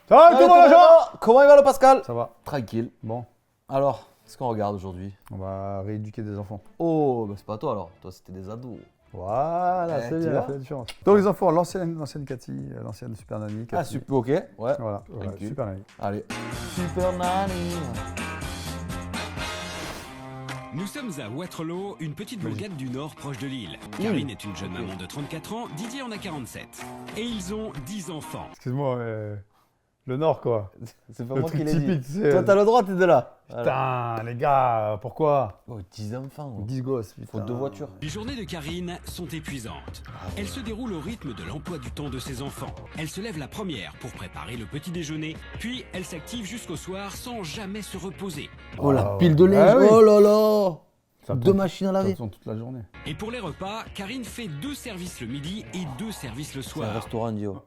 Ça va, tout le monde, là, Jean? Comment il va le Pascal? Ça va. Tranquille. Bon, Alors, qu'est-ce qu'on regarde aujourd'hui? on va rééduquer des enfants. Oh, bah c'est pas toi alors. Toi, c'était des ados. Voilà, c'est tu bien, vois ça fait la différence. Donc les enfants, l'ancienne Cathy, l'ancienne Super Nanny. Ah, Cathy. super, ok. Ouais. Voilà, Tranquille. Super Nanny. Allez. Super Nanny. Nous sommes à Waterloo, une petite bourgade du nord proche de Lille. Karine est une jeune maman de 34 ans, Didier en a 47. Et ils ont 10 enfants. Excuse-moi, mais le Nord, quoi. C'est pas Le moi truc qui l'ai dit. typique, tu sais. Toi, t'as le droit, t'es de là. Putain, les gars, pourquoi? Oh, 10 enfants. 10 gosses, putain. Faut 2 voitures. Les journées de Karine sont épuisantes. Elles se déroulent au rythme de l'emploi du temps de ses enfants. Elle se lève la première pour préparer le petit déjeuner, puis elle s'active jusqu'au soir sans jamais se reposer. Oh, la Ah, pile de lait. ah oui. Oh là là. Ça 2 tourne- machines à Ça laver. tourne toute la journée. Et pour les repas, Karine fait 2 services le midi et 2 services le C'est un soir. restaurant, Dio.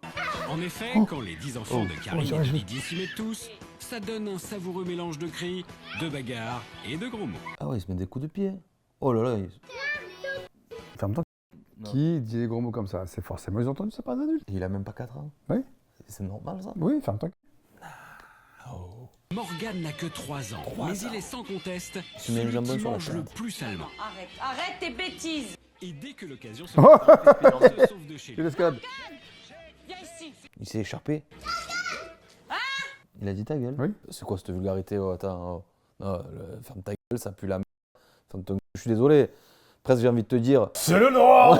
En effet, quand les 10 enfants de Karine et de Didier s'y mettent tous, ça donne un savoureux mélange de cris, de bagarres et de gros mots. Ah ouais, il se met des coups de pied. Oh là là. Ferme-toi. Non. Qui dit des gros mots comme ça? C'est forcément, ils ont entendu, c'est pas un adulte. Il a même pas 4 ans. Oui. C'est normal ça. Oui, ferme-toi. Morgane n'a que 3 ans, mais il est sans conteste Tu mets une celui jambon qui sur la mange le salade. plus salement. Arrête tes bêtises. Et dès que l'occasion se présente, il se sauve de chez Il lui. escalade. Viens ici. Il s'est échappé. Il a dit ta gueule. Oui. C'est quoi cette vulgarité? Oh, attends. Oh. Non, ferme ta gueule, ça pue la merde. Ferme ta gueule. Je suis désolé. Presque j'ai envie de te dire. C'est le Nord.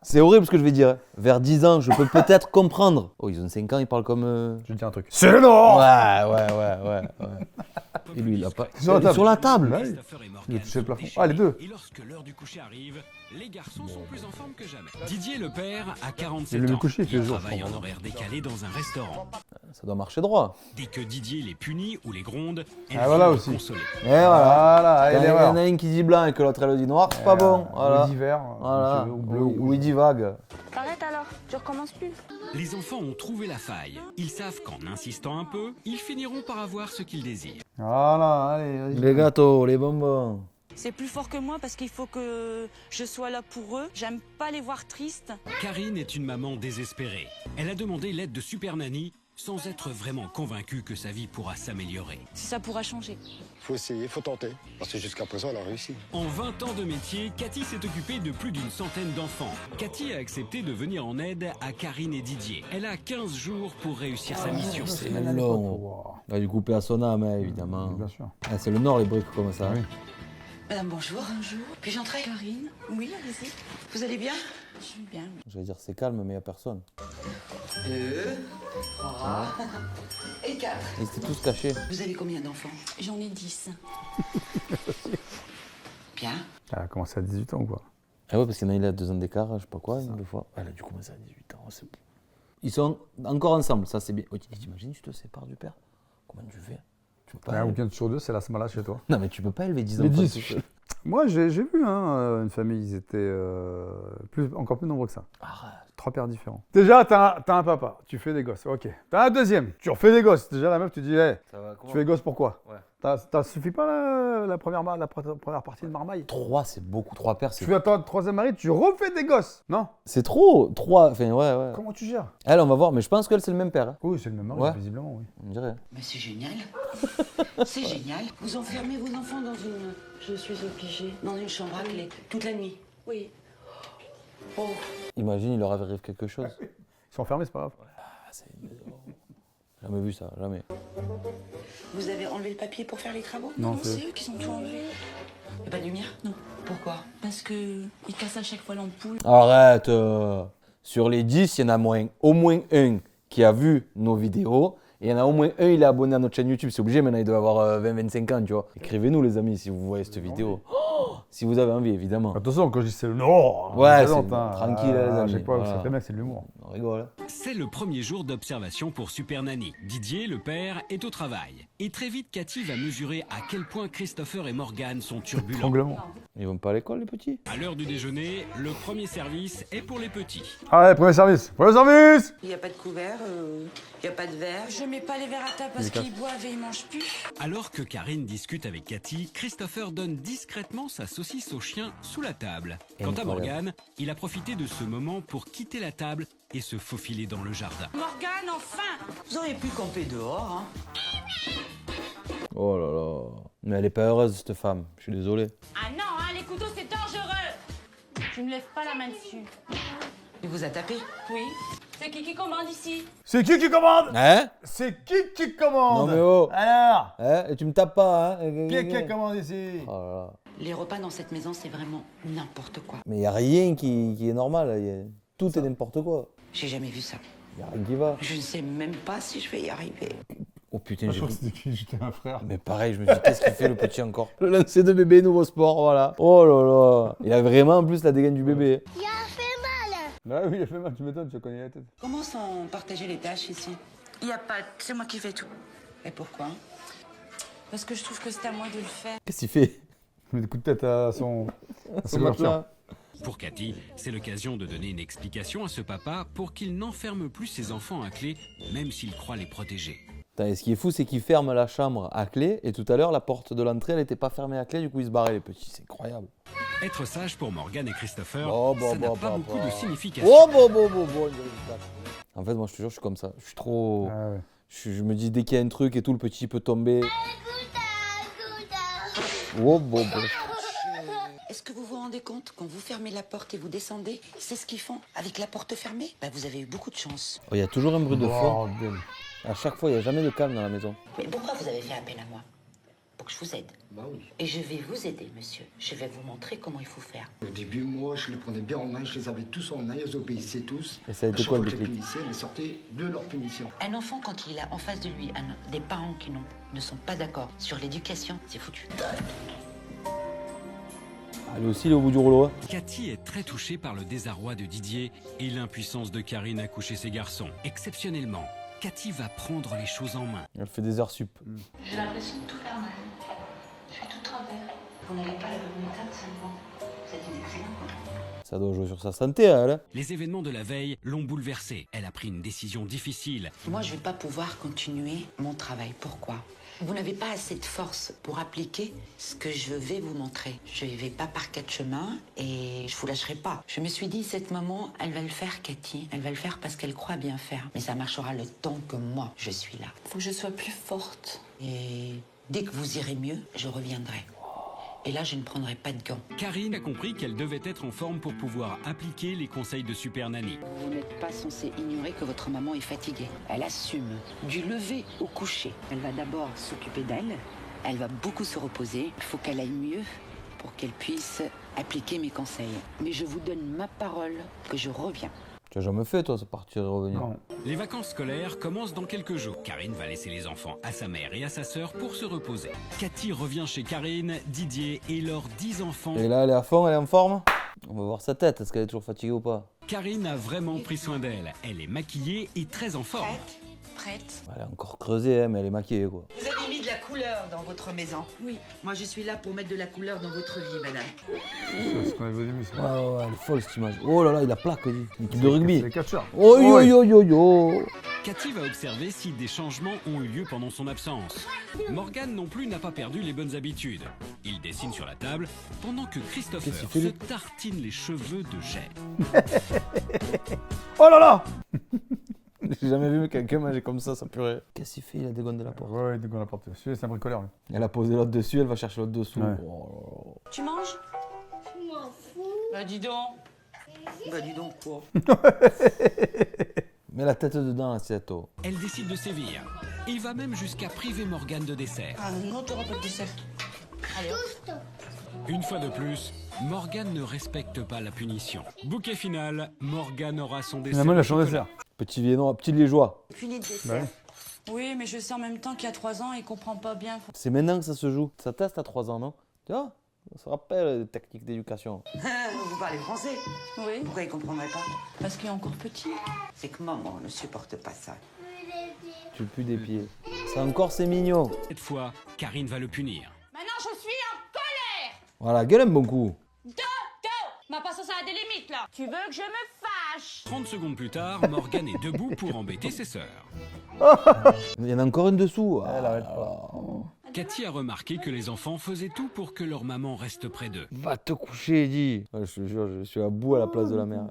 C'est horrible ce que je vais dire. Vers 10 ans, je peux peut-être comprendre. Oh, ils ont 5 ans, ils parlent comme. Je vais te dire un truc. C'est le Nord. Ouais. Et lui, il a pas. Sur la table. Sur la table. Ouais. Christopher et Morgane Il a touché le sont plafond. déchaînés, Ah, les deux. Et lorsque l'heure du coucher arrive, les garçons sont plus en forme que jamais. Didier, le père, a Il 47 est venu ans. coucher, il fait Il jour, travaille je en crois. horaire décalé dans un restaurant. Ça doit marcher droit. Dès que Didier les punit ou les gronde, elle Ah, voilà vient le aussi. consoler. Et voilà. Voilà, Il et y en l'erreur. a une qui dit blanc et que l'autre elle dit noir, c'est pas bon. Voilà. Ou d'hiver, Voilà. ou bleu, Ou ou il dit vague. T'arrêtes alors. Tu recommences plus. Les enfants ont trouvé la faille. Ils savent qu'en insistant un peu, ils finiront par avoir ce qu'ils désirent. Voilà, allez, vas-y. Les gâteaux, les bonbons. C'est plus fort que moi parce qu'il faut que je sois là pour eux. J'aime pas les voir tristes. Karine est une maman désespérée. Elle a demandé l'aide de Super Nanny sans être vraiment convaincue que sa vie pourra s'améliorer. Si ça pourra changer. Faut essayer, faut tenter. Parce que jusqu'à présent, elle a réussi. En 20 ans de métier, Cathy s'est occupée de plus d'une centaine d'enfants. Cathy a accepté de venir en aide à Karine et Didier. Elle a 15 jours pour réussir sa mission. C'est long. Wow. Il a dû couper à son âme, hein, évidemment. Bien sûr. Ah, c'est le Nord, les briques comme ça. Oui. Madame, bonjour. Bonjour. Puis-je entrer? Karine. Oui, allez-y. Vous allez bien? Je suis bien. Je vais dire c'est calme, mais il n'y a personne. 2, 3 et 4. Ils étaient tous cachés. Vous avez combien d'enfants? J'en ai 10. Bien. Elle a commencé à 18 ans, quoi. Ah ouais, parce qu'il y en a, il a 2 ans d'écart, je sais pas quoi, une fois. Elle a dû commencer à 18 ans. Ils sont encore ensemble, ça c'est bien. Oh, t'imagines, tu te sépares du père? Comment tu fais? Tu peux pas. Un week-end sur 2, c'est la semaine chez toi. Non, mais tu peux pas élever 10 Les enfants. 10. tout seul. Moi, j'ai vu une famille, ils étaient encore plus nombreux que ça. Arrête. 3 pères différents. Déjà, t'as un papa, tu fais des gosses, ok. T'as un deuxième, tu refais des gosses. Déjà, la meuf, tu dis, hey, Ça va tu fais des gosses pourquoi? Ouais. Ça suffit pas la première partie de marmaille? 3, c'est beaucoup. 3 pères, Tu attends le troisième mari, tu refais des gosses. Non? c'est trop. 3, enfin, ouais. Comment tu gères? Elle, on va voir, mais je pense qu'elle, c'est le même père. Hein. Oui, c'est le même mari, Ouais. visiblement, oui. On dirait. Mais c'est génial. C'est génial. Vous enfermez vos enfants dans une... Je suis obligée. dans une chambre à clé toute la nuit. Oui. Oh, Imagine, il leur arrive quelque chose. Ils sont enfermés, c'est pas grave. Ah, c'est. Jamais vu ça, jamais. vous avez enlevé le papier pour faire les travaux? Non, C'est eux qui sont tout enlevés. Il n'y a pas de lumière? Non. Pourquoi? Parce que ils cassent à chaque fois l'ampoule. Arrête. Sur les 10, il y en a au moins un qui a vu nos vidéos. Et il y en a au moins un, il est abonné à notre chaîne YouTube. C'est obligé, maintenant, il doit avoir 20-25 ans, tu vois. Écrivez-nous, les amis, si vous voyez cette vidéo. Oh, si vous avez envie, évidemment. Attention, quand je dis c'est le Nord, Ouais, on c'est plaisante, tranquille, les À amis, chaque fois, voilà. vous savez très bien que c'est de l'humour. On rigole. C'est le premier jour d'observation pour Super Nanny. Didier, le père, est au travail. Et très vite, Cathy va mesurer à quel point Christopher et Morgane sont turbulents. Tremblement. Ils vont pas à l'école, les petits? À l'heure du déjeuner, le premier service est pour les petits. Allez, premier service. Premier service. Il n'y a pas de couvert, il n'y a pas de verre. Je mets pas les verres à table parce qu'ils boivent et ils mangent plus. Alors que Karine discute avec Cathy, Christopher donne discrètement sa saucisse au chien sous la table. Quant à Incroyable. Morgane, il a profité de ce moment pour quitter la table et se faufiler dans le jardin. Morgane, enfin. Vous auriez pu camper dehors, hein. Oh là là. Mais elle est pas heureuse, cette femme. Je suis désolé. Ah non, hein, les couteaux c'est dangereux. Tu ne lèves pas la main dessus. Il vous a tapé? Oui. C'est qui commande ici? C'est qui commande? Hein? C'est qui commande? Non mais oh. Alors, Hein? Et tu me tapes pas, hein? qui commande ici? Oh là là. Les repas dans cette maison, c'est vraiment n'importe quoi. Mais y a rien qui est normal. Tout est n'importe quoi. J'ai jamais vu ça. Y a rien qui va. Je ne sais même pas si je vais y arriver. Oh putain, Je j'ai crois que c'était qui? J'étais un frère. Mais pareil, je me suis dit, qu'est-ce qu'il fait le petit encore? Le lancer de bébé, nouveau sport, voilà. Oh là là. Il a vraiment en plus la dégaine du bébé. Bah oui, il a fait mal, tu m'étonnes, tu connais la tête. Comment sont partagées les tâches ici? Il n'y a pas, c'est moi qui fais tout. Et pourquoi? Parce que je trouve que c'est à moi de le faire. Qu'est-ce qu'il fait? Il met des coups de tête à son Ce couverture. matelas. Pour Cathy, c'est l'occasion de donner une explication à ce papa pour qu'il n'enferme plus ses enfants à clé, même s'il croit les protéger. Putain, et ce qui est fou, c'est qu'il ferme la chambre à clé et tout à l'heure, la porte de l'entrée, elle n'était pas fermée à clé, du coup, ils se barraient les petits. C'est incroyable. Être sage pour Morgane et Christopher, ça n'a pas beaucoup de signification. Oh, bon. En fait, moi, je te jure, je suis comme ça. Je suis trop. Ah ouais. Je me dis, dès qu'il y a un truc et tout, le petit peut tomber. Oh, bon. Est-ce que vous vous rendez compte, quand vous fermez la porte et vous descendez, c'est ce qu'ils font avec la porte fermée? Bah, vous avez eu beaucoup de chance. Oh, il y a toujours un bruit de fond. Bordel. À chaque fois, il n'y a jamais de calme dans la maison. Mais pourquoi vous avez fait appel à moi? Pour que je vous aide. Bah oui. Et je vais vous aider, monsieur. Je vais vous montrer comment il faut faire. Au début, moi, je les prenais bien en main, je les avais tous en main, ils obéissaient tous. Et ça a été À chaque quoi, fois le que je les déclic? punissais, ils sortaient de leur punition. Un enfant, quand il a en face de lui des parents qui ne sont pas d'accord sur l'éducation, c'est foutu. Allez aussi, il est au bout du rouleau. Hein. Cathy est très touchée par le désarroi de Didier et l'impuissance de Karine à coucher ses garçons. Exceptionnellement, Cathy va prendre les choses en main. Elle fait des heures sup. J'ai l'impression de tout faire mal. Je fais tout travers. Vous n'avez pas la bonne méthode seulement. Vous êtes une excellente. Ça doit jouer sur sa santé, elle. Hein. Les événements de la veille l'ont bouleversée. Elle a pris une décision difficile. Moi, je ne vais pas pouvoir continuer mon travail. Pourquoi? Vous n'avez pas assez de force pour appliquer ce que je vais vous montrer. Je ne vais pas par quatre chemins et je vous lâcherai pas. Je me suis dit, cette maman, elle va le faire, Cathy. Elle va le faire parce qu'elle croit bien faire. Mais ça marchera le temps que moi, je suis là. Il faut que je sois plus forte. Et dès que vous irez mieux, je reviendrai. Et là, je ne prendrai pas de gants. Karine a compris qu'elle devait être en forme pour pouvoir appliquer les conseils de Super Nanny. Vous n'êtes pas censé ignorer que votre maman est fatiguée. Elle assume du lever au coucher. Elle va d'abord s'occuper d'elle. Elle va beaucoup se reposer. Il faut qu'elle aille mieux pour qu'elle puisse appliquer mes conseils. Mais je vous donne ma parole que je reviens. Tu as jamais fait, toi, ce partir et revenir. Non. Les vacances scolaires commencent dans quelques jours. Karine va laisser les enfants à sa mère et à sa sœur pour se reposer. Cathy revient chez Karine, Didier et leurs 10 enfants. Et là, elle est à fond, elle est en forme. On va voir sa tête, est-ce qu'elle est toujours fatiguée ou pas? Karine a vraiment pris soin d'elle. Elle est maquillée et très en forme. Prête? Elle est encore creusée, hein, mais elle est maquillée, quoi. Vous avez mis de la couleur dans votre maison. Oui. Moi, je suis là pour mettre de la couleur dans votre vie, madame. C'est ce qu'on avait au début, ça. Ouais, elle est folle, cette image. Oh là là, il a plaque, lui. Une équipe de rugby. Les catcheurs. Oh yo. Cathy va observer si des changements ont eu lieu pendant son absence. Morgane non plus n'a pas perdu les bonnes habitudes. Il dessine sur la table pendant que Christopher Qu'est-ce qu'il fait, se lui tartine les cheveux de jet. Oh là là! J'ai jamais vu quelqu'un manger comme ça purée. Qu'est-ce qu'il fait? Il a dégondé la porte. Ouais, dès qu'on la porte. Celui-là, c'est un bricoleur. lui. Elle a posé l'autre dessus, elle va chercher l'autre dessous. Ouais. Oh Tu manges? Bah dis donc. Bah, dis donc, quoi. Mets la tête dedans, l'assiette. Oh. Elle décide de sévir. Il va même jusqu'à priver Morgane de dessert. Ah non, t'auras pas de dessert. Allez hop. Une fois de plus, Morgane ne respecte pas la punition. Bouquet final, Morgane aura son dessert. Finalement, il a au changé de chocolat. dessert. Petit viennois, petit liégeois. Puni de Bah dessert. oui. Oui, mais je sais en même temps qu'il y a 3 ans, il comprend pas bien. C'est maintenant que ça se joue. Ça teste à 3 ans, non? Tu vois? On se rappelle les techniques d'éducation. Vous parlez français? Oui, Pourquoi il comprendrait pas? parce qu'il est encore petit. C'est que maman ne supporte pas ça. Tu pues des pieds. Ça encore, c'est mignon. Cette fois, Karine va le punir. Maintenant, je suis en colère. Voilà, gueule un bon coup. Ma patience a des limites, là. Tu veux que je me fâche? 30 secondes plus tard, Morgane est debout pour embêter ses sœurs. Il y en a encore une dessous. Elle arrête pas. Cathy a remarqué que les enfants faisaient tout pour que leur maman reste près d'eux. Va te coucher, Eddie. Ouais, je te jure, je suis à bout à la place de la mère.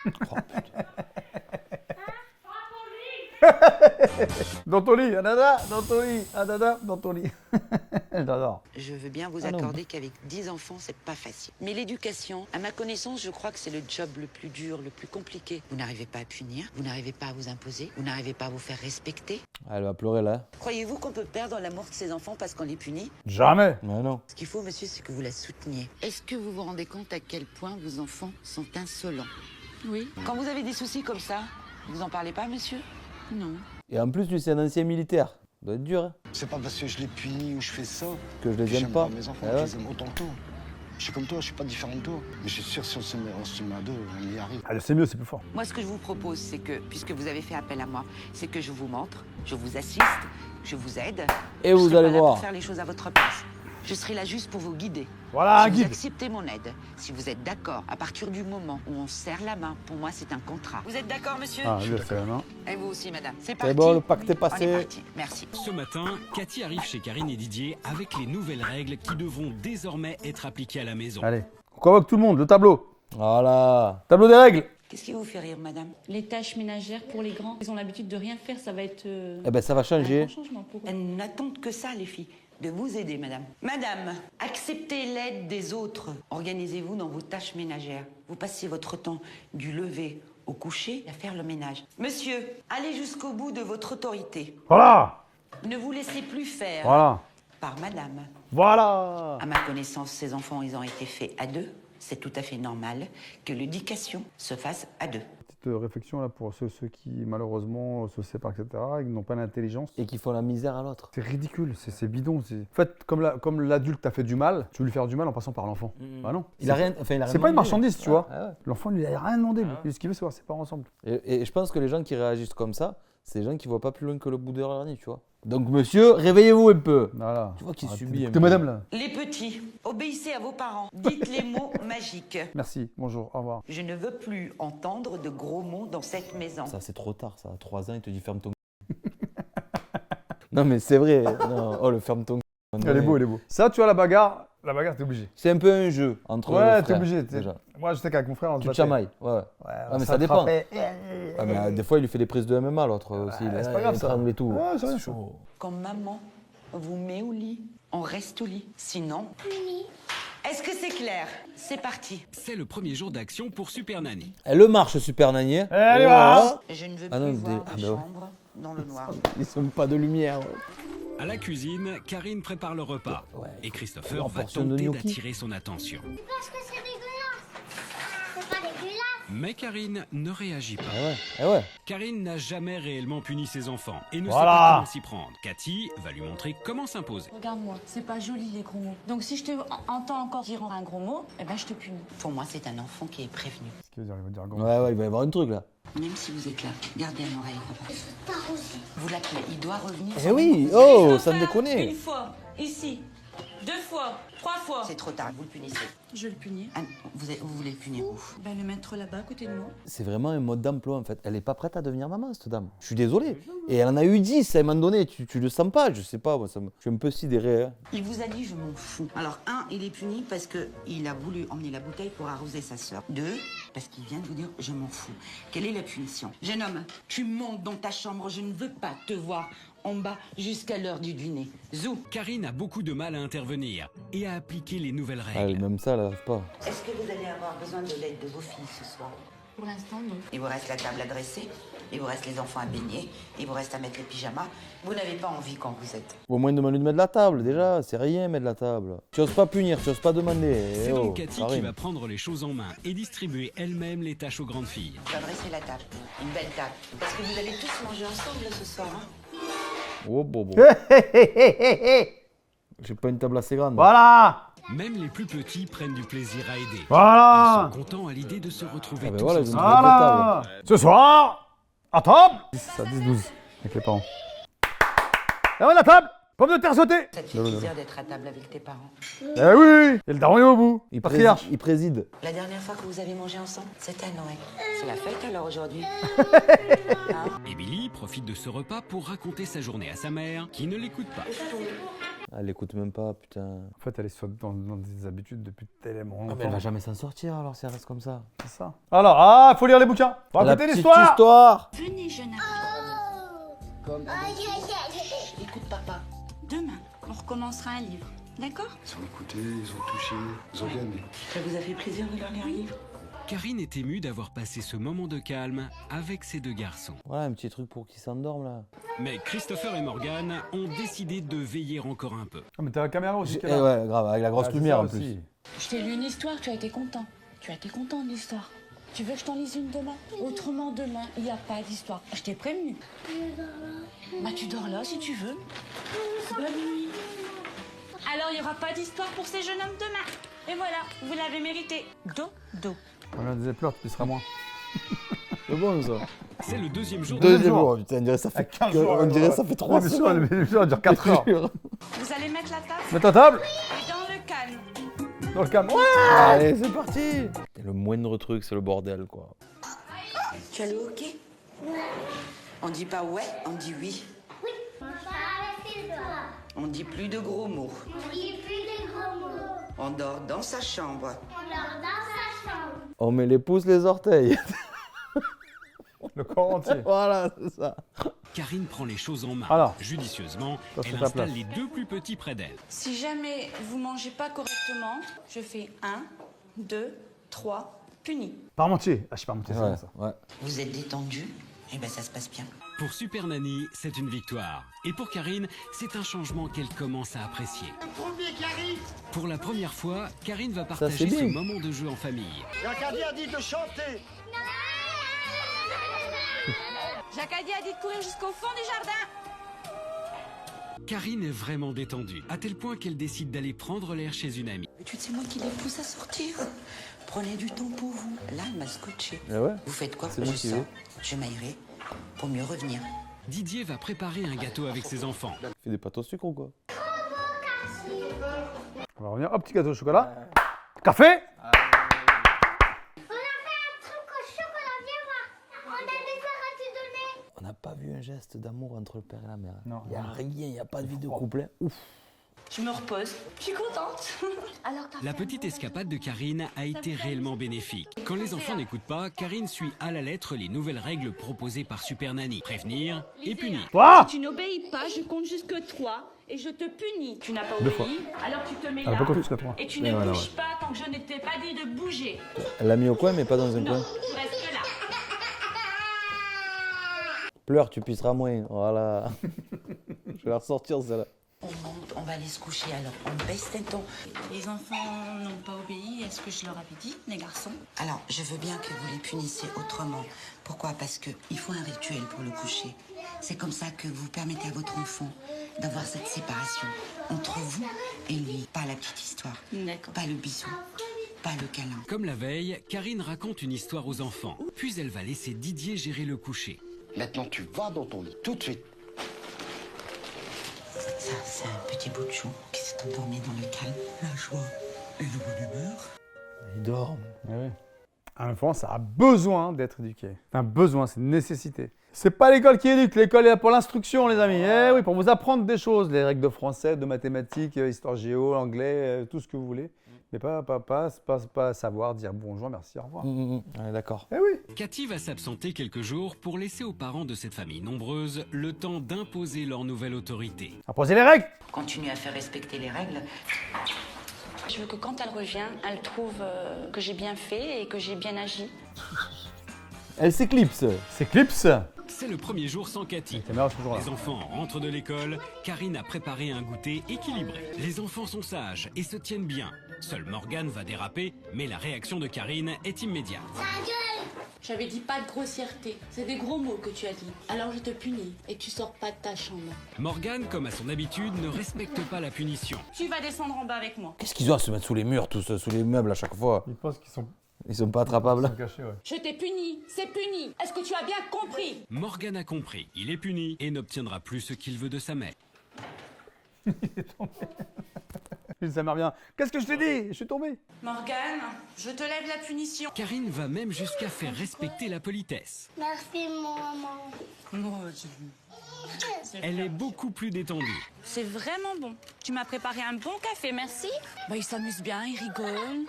Oh, putain. Dans ton lit, Anada, dans ton lit, Anada, dans ton lit. J'adore. Je veux bien vous Ah non. accorder qu'avec 10 enfants, c'est pas facile. Mais l'éducation, à ma connaissance, je crois que c'est le job le plus dur, le plus compliqué. Vous n'arrivez pas à punir, vous n'arrivez pas à vous imposer, vous n'arrivez pas à vous faire respecter. Ah, elle va pleurer là. Croyez-vous qu'on peut perdre l'amour de ses enfants parce qu'on les punit? Jamais. Mais non. Ce qu'il faut, monsieur, c'est que vous la souteniez. Est-ce que vous vous rendez compte à quel point vos enfants sont insolents? Oui. Quand vous avez des soucis comme ça, vous en parlez pas, monsieur? Non. Et en plus, lui, c'est un ancien militaire. Ça doit être dur, hein, C'est pas parce que je les punis ou je fais ça que je que les aime j'aime pas. pas mes enfants, Ah je ouais. les aime autant que toi. Je suis comme toi, je suis pas différent de toi. Mais je suis sûr que si on se met à deux, on y arrive. Ah, c'est mieux, c'est plus fort. Moi, ce que je vous propose, c'est que, puisque vous avez fait appel à moi, c'est que je vous montre, je vous assiste, je vous aide. Et Je vous serai allez pas là voir. pour faire les choses à votre place. Je serai là juste pour vous guider. Voilà, un si vous guide. acceptez mon aide, si vous êtes d'accord, à partir du moment où on serre la main, pour moi, c'est un contrat. Vous êtes d'accord, monsieur? Ah, bien fait, non? Et vous aussi, madame. C'est C'est parti. bon, le pacte est On est passé. parti. Merci. Ce matin, Cathy arrive chez Karine et Didier avec les nouvelles règles qui devront désormais être appliquées à la maison. Allez. On convoque tout le monde, le tableau. Voilà. Tableau des règles. Qu'est-ce qui vous fait rire, madame? Les tâches ménagères pour les grands, ils ont l'habitude de rien faire, ça va être Eh ben, ça va un changer. grand changement pour eux. Elles n'attendent que ça, les filles. De vous aider, madame. Madame, acceptez l'aide des autres. Organisez-vous dans vos tâches ménagères. Vous passez votre temps du lever au coucher à faire le ménage. Monsieur, allez jusqu'au bout de votre autorité. Voilà. Ne vous laissez plus faire Voilà. par madame. Voilà. À ma connaissance, ces enfants, ils ont été faits à deux. C'est tout à fait normal que l'éducation se fasse à deux. Petite réflexion là pour ceux qui malheureusement se séparent, etc. et qui n'ont pas d'intelligence. Et qui font la misère à l'autre. C'est ridicule, c'est bidon. En fait, comme l'adulte t'a fait du mal, tu veux lui faire du mal en passant par l'enfant. Bah non. Il a rien. Enfin, il a rien C'est pas une demandé. marchandise, tu Ah, vois. ah ouais. L'enfant, lui, il a rien demandé. Lui. Ce qu'il veut, c'est voir ses parents ensemble. Et je pense que les gens qui réagissent comme ça, c'est les gens qui voient pas plus loin que le bout de leur nez, tu vois. Donc, monsieur, réveillez-vous un peu. Voilà. Tu vois qu'il Arrêtez subit un d'écouter peu. madame là. Les petits, obéissez à vos parents. Dites les mots magiques. Merci, bonjour, au revoir. Je ne veux plus entendre de gros mots dans cette maison. Ça, c'est trop tard, ça. À 3 ans, il te dit ferme ton. Non, mais c'est vrai. Non. Oh, le ferme ton. Elle est beau, elle est beau. Ça, tu vois, la bagarre, t'es obligé. C'est un peu un jeu entre. Ouais, t'es frères, obligé. déjà. Moi, je sais qu'avec mon frère, on se Tu te battait. chamailles. Ouais. Ouais, mais on ça dépend. s'attrapait. Ah, mais des fois, il lui fait des prises de MMA, l'autre aussi. c'est pas grave, ça. Il et tout. Ouais, c'est vrai, ça. chaud. Quand maman vous met au lit, on reste au lit. Sinon... Est-ce que c'est clair? C'est parti. C'est le premier jour d'action pour Super Nanny. Elle le marche, Super Nanier. Allez, voilà. Je ne veux Ah plus non, voir ah de bah ouais. chambre dans le noir. Ils sont pas de lumière. À la cuisine, Karine prépare le repas. Ouais. Et Christopher En va portion de tenter gnocchi. d'attirer son attention. Parce que c'est dégueulasse. C'est pas dégueulasse. Mais Karine ne réagit pas. Eh ouais. Karine n'a jamais réellement puni ses enfants et ne sait Voilà. pas comment s'y prendre. Cathy va lui montrer comment s'imposer. Regarde-moi, c'est pas joli les gros mots. Donc si je te entends encore dire un gros mot, eh ben je te punis. Pour moi, c'est un enfant qui est prévenu. Qu'est-ce qu'il veut dire? Il veut dire gros. Ouais, il va y avoir un truc là. Même si vous êtes là, gardez une oreille, papa. T'arroses. Vous l'appelez, il doit revenir. Eh oui, oh, sans déconner. Une fois, ici. 2 fois, 3 fois. C'est trop tard, vous le punissez. Je vais le punir. Ah, vous voulez le punir où? Ben le mettre là-bas à côté de moi. C'est vraiment un mode d'emploi en fait. Elle est pas prête à devenir maman, cette dame. Je suis désolé. Et elle en a eu 10 à un moment donné. Tu le sens pas, je sais pas. Moi, je suis un peu sidéré. Hein. Il vous a dit je m'en fous. Alors il est puni parce que il a voulu emmener la bouteille pour arroser sa sœur. 2, parce qu'il vient de vous dire je m'en fous. Quelle est la punition? Jeune homme, tu montes dans ta chambre, je ne veux pas te voir en bas jusqu'à l'heure du dîner. Zou. Karine a beaucoup de mal à intervenir et à appliquer les nouvelles Ah, règles. même ça, elle arrive pas. Est-ce que vous allez avoir besoin de l'aide de vos filles ce soir? Pour l'instant, non. Il vous reste la table à dresser, il vous reste les enfants à baigner, il vous reste à mettre les pyjamas. Vous n'avez pas envie quand vous êtes. Au moins, demande-lui de mettre la table déjà. C'est rien, mettre la table. Tu oses pas punir, tu oses pas demander. C'est Eh oh, donc Cathy ça qui rime. va prendre les choses en main et distribuer elle-même les tâches aux grandes filles. Vous adressez la table, une belle table. Parce que vous allez tous manger ensemble ce soir. Hein? Oh, bobo. J'ai pas une table assez grande. Voilà. Même les plus petits prennent du plaisir à aider. Voilà. Ils sont contents à l'idée de se retrouver Ah ben tous voilà, ensemble. ils ont Voilà. Ce soir, à table. 10 à 10, 12 avec les parents. Et voilà la table. Pomme de terre sautée. Ça te fait plaisir d'être à table avec tes parents. Eh oui. Et le daron est au bout. Il Patriarche. préside. La dernière fois que vous avez mangé ensemble, c'était à Noël. C'est la fête alors aujourd'hui? Et Billy profite de ce repas pour raconter sa journée à sa mère, qui ne l'écoute pas. Elle écoute même pas, putain. En fait, elle est dans des habitudes depuis tellement longtemps. Ah, mais elle va jamais s'en sortir alors si elle reste comme ça. C'est ça. Alors, faut lire les bouquins. Faut La raconter petite l'histoire. histoire. Venez, jeune homme. Comme... Écoute papa. Demain, on recommencera un livre. D'accord? Ils ont écouté, ils ont touché, ils ont gagné. Ça vous a fait plaisir de leur lire un livre? Karine est émue d'avoir passé ce moment de calme avec ses deux garçons. Voilà, un petit truc pour qu'ils s'endorment là. Mais Christopher et Morgan ont décidé de veiller encore un peu. Ah, mais t'as la caméra aussi. Eh ouais, grave, avec la grosse Ah, c'est lumière ça en plus. aussi. Je t'ai lu une histoire, tu as été content. Tu as été content de l'histoire. Tu veux que je t'en lise une demain? Autrement, demain, il n'y a pas d'histoire. Je t'ai prévenu. Bah, tu dors là si tu veux. Bonne nuit. Alors, il n'y aura pas d'histoire pour ces jeunes hommes demain. Et voilà, vous l'avez mérité. Dodo. On a des pleurs, tu pisseras moins. C'est bon ça. C'est le deuxième jour. Deuxième jour. jour, putain, on dirait ça fait, 15 jours, on dirait ça fait 3 l'émission, semaines. l'émission, elle dure 4 heures. Vous allez mettre la table Mets ta table et dans le calme. dans le calme. Ouais. Allez, c'est parti. Et le moindre truc, c'est le bordel quoi. Tu as le hockey? On dit pas ouais, on dit oui. On dit plus de gros mots. On dort dans sa chambre. On met les pouces, les orteils. Le corps entier. Voilà, c'est ça. Karine prend les choses en main. Alors. Judicieusement, Ça, c'est elle ta installe place. les deux plus petits près d'elle. Si jamais vous mangez pas correctement, je fais 1, 2, 3, puni. Parmentier. Ah, je suis parmentier, c'est Ouais, bon ça. ouais. Vous êtes détendu? Eh ben ça se passe bien. Pour Super Nanny, c'est une victoire. Et pour Karine, c'est un changement qu'elle commence à apprécier. Pour la première fois, Karine va partager c'est ce bien. moment de jeu en famille. Jacques a dit de chanter. Jacques a dit de courir jusqu'au fond du jardin. Karine est vraiment détendue, à tel point qu'elle décide d'aller prendre l'air chez une amie. Tu sais, c'est moi qui les pousse à sortir. Prenez du temps pour vous. Là, elle m'a scotché. Eh ouais. Vous faites quoi? C'est moi Je qui sors. vais. Je m'aérerai pour mieux revenir. Didier va préparer un gâteau avec ses enfants. Fais des pâtes au sucre ou quoi? On va revenir. Hop, petit gâteau au chocolat. Café. On n'a pas vu un geste d'amour entre le père et la mère. Non. Il n'y a rien, il n'y a pas de vie de couple. Ouf. Je me repose. Je suis contente. Alors, La petite escapade de Karine a été réellement bénéfique. Quand les enfants n'écoutent pas, Karine suit à la lettre les nouvelles règles proposées par Super Nanny. Prévenir et punir. Toi. tu n'obéis pas, je compte jusque 3 et je te punis. Tu n'as pas Deux obéi, alors tu te mets Ah, là. pas plus que toi. Et tu Et ne voilà, bouges pas tant que je ne t'ai pas dit de bouger. Elle l'a mis au coin, mais pas dans un Non, coin. tu restes là. Pleure, tu pisseras moins. Voilà. Je vais la ressortir celle-là. On monte, on va aller se coucher alors. On baisse d'un ton. Les enfants n'ont pas obéi à ce que je leur avais dit, les garçons. Alors, je veux bien que vous les punissiez autrement. Pourquoi? Parce qu'il faut un rituel pour le coucher. C'est comme ça que vous permettez à votre enfant d'avoir cette séparation entre vous et lui. Pas la petite histoire, D'accord. pas le bisou, pas le câlin. Comme la veille, Karine raconte une histoire aux enfants. Puis elle va laisser Didier gérer le coucher. Maintenant, tu vas dans ton lit, tout de suite. Ça, c'est un petit bout de chou qui s'est endormi dans le calme, la joie et la bonne humeur. Il dort. Un enfant, ça a besoin d'être éduqué. Un besoin, c'est une nécessité. C'est pas l'école qui éduque, l'école est là pour l'instruction, les amis. Eh oui, pour vous apprendre des choses, les règles de français, de mathématiques, histoire géo, anglais, tout ce que vous voulez. Mais pas savoir dire bonjour, merci, au revoir. Ouais, d'accord. Eh oui. Cathy va s'absenter quelques jours pour laisser aux parents de cette famille nombreuse le temps d'imposer leur nouvelle autorité. Imposez les règles. Continue à faire respecter les règles. Je veux que quand elle revient, elle trouve que j'ai bien fait et que j'ai bien agi. Elle s'éclipse. C'est Clips. C'est le premier jour sans Cathy. C'est meilleur ce jour-là. Les enfants rentrent de l'école, Karine a préparé un goûter équilibré. Les enfants sont sages et se tiennent bien. Seul Morgan va déraper, mais la réaction de Karine est immédiate. J'avais dit pas de grossièreté. C'est des gros mots que tu as dit. Alors je te punis et tu sors pas de ta chambre. Morgan, comme à son habitude, ne respecte pas la punition. Tu vas descendre en bas avec moi. Qu'est-ce qu'ils ont à se mettre sous les murs, tous sous les meubles à chaque fois? Ils pensent qu'ils sont Ils sont pas attrapables. cachés, ouais. Je t'ai puni. C'est puni. Est-ce que tu as bien compris? Morgan a compris, il est puni et n'obtiendra plus ce qu'il veut de sa mère. Ça mère bien. Qu'est-ce que je t'ai dit? Je suis tombé. Morgane, je te lève la punition. Karine va même jusqu'à faire respecter la politesse. Merci, maman. Elle est beaucoup plus détendue. C'est vraiment bon. Tu m'as préparé un bon café, merci. Bah, il s'amuse bien, il rigole.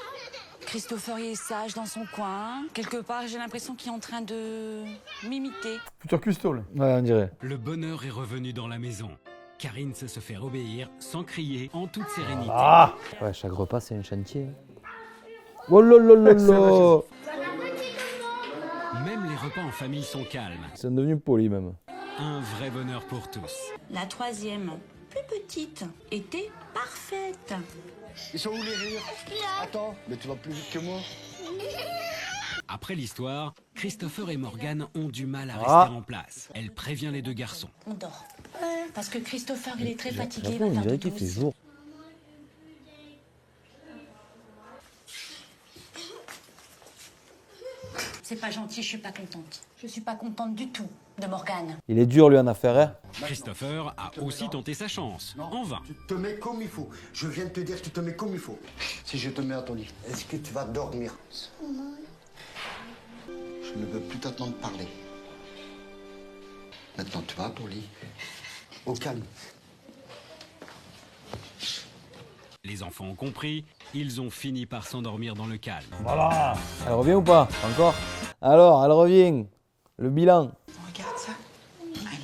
Christopher il est sage dans son coin. Quelque part, j'ai l'impression qu'il est en train de m'imiter. Futur custo, là. Ouais, on dirait. Le bonheur est revenu dans la maison. Karine sait se faire obéir sans crier, en toute sérénité. Ah Ouais, chaque repas, c'est un chantier. Oh là là là là. Même les repas en famille sont calmes. Ils sont devenus polis, même. Un vrai bonheur pour tous. La troisième, plus petite, était parfaite. Ils sont où les rires? Attends, mais tu vas plus vite que moi. Après l'histoire, Christopher et Morgane ont du mal à rester en place. Elle prévient les deux garçons. On dort. Parce que Christopher, il est très fatigué. J'avoue, on il va dirait faire qu'il dodo fait aussi. jour. C'est pas gentil, je suis pas contente. Je suis pas contente du tout de Morgane. Il est dur, lui, en affaire, hein. Christopher a aussi tenté sa chance, en vain. Tu te mets comme il faut. Je viens de te dire, tu te mets comme il faut. Si je te mets à ton lit, est-ce que tu vas dormir? Je ne veux plus t'entendre parler. Maintenant, tu vas à ton lit. Au calme. Les enfants ont compris, ils ont fini par s'endormir dans le calme. Voilà. Elle revient ou pas? Encore? Alors, elle revient. Le bilan. On regarde ça. Allez.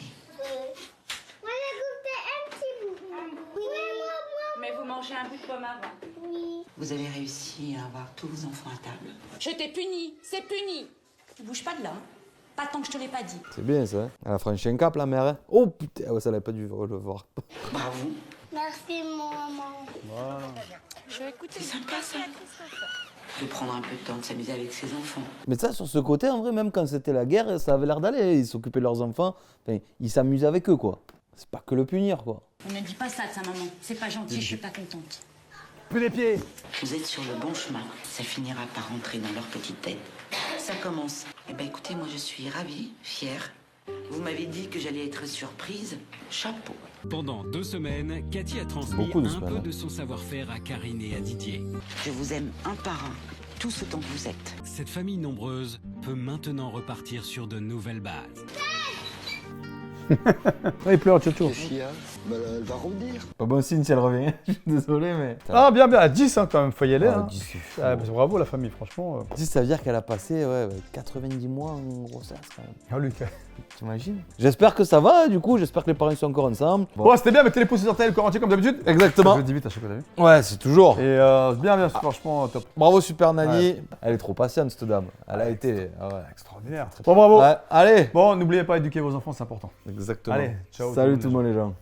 Mais vous mangez un bout de pomme avant. Vous avez réussi à avoir tous vos enfants à table. Je t'ai puni, c'est puni. Tu bouges pas de là. Pas tant que je te l'ai pas dit. C'est bien, ça. Hein. Elle a franchi un cap, la mère. Hein. Oh, putain. Ah ouais, ça, elle avait pas dû le voir. Bravo. Merci, maman. Je vais écouter. C'est sympa ça. De prendre un peu de temps de s'amuser avec ses enfants. Mais ça, sur ce côté, en vrai, même quand c'était la guerre, ça avait l'air d'aller. Ils s'occupaient de leurs enfants. Enfin, ils s'amusaient avec eux, quoi. C'est pas que le punir, quoi. On ne dit pas ça de sa maman. C'est pas gentil, je suis pas contente. Plus les pieds. Vous êtes sur le bon chemin. Ça finira par rentrer dans leur petite tête. Ça commence. Eh ben écoutez, moi je suis ravie, fière. Vous m'avez dit que j'allais être surprise. Chapeau. Pendant 2 semaines, Cathy a transmis Beaucoup de un semaines. peu de son savoir-faire à Karine et à Didier. Je vous aime un par un, tous autant que vous êtes. Cette famille nombreuse peut maintenant repartir sur de nouvelles bases. Il pleure, Tchotcho. Les filles, hein, bah, elle va revenir. Pas bon signe si elle revient. Je suis désolé, mais. Ah, bien, bien. À 10, hein, quand même. Faut y aller. Ah, hein. 10, c'est fou. Ah, bah, bravo, la famille, franchement. 10, ça veut dire qu'elle a passé 90 mois en grossesse, quand même. Ah, Lucas. T'imagines? J'espère que ça va, du coup. J'espère que les parents sont encore ensemble. Bon. Bon, c'était bien, mettez les pouces sur le corps entier comme d'habitude. Exactement. Je le dis vite à chaque fois, t'as vu. Ouais, c'est toujours. Et bien, bien, franchement, top. Bravo, Super Nanny. Elle est trop patiente, cette dame. Elle a été. Ah ouais. Extraordinaire. Bon, bravo. Ouais, allez. Bon, n'oubliez pas d'éduquer vos enfants, c'est important. Exactement. Allez, ciao. Salut tout le monde, les gens.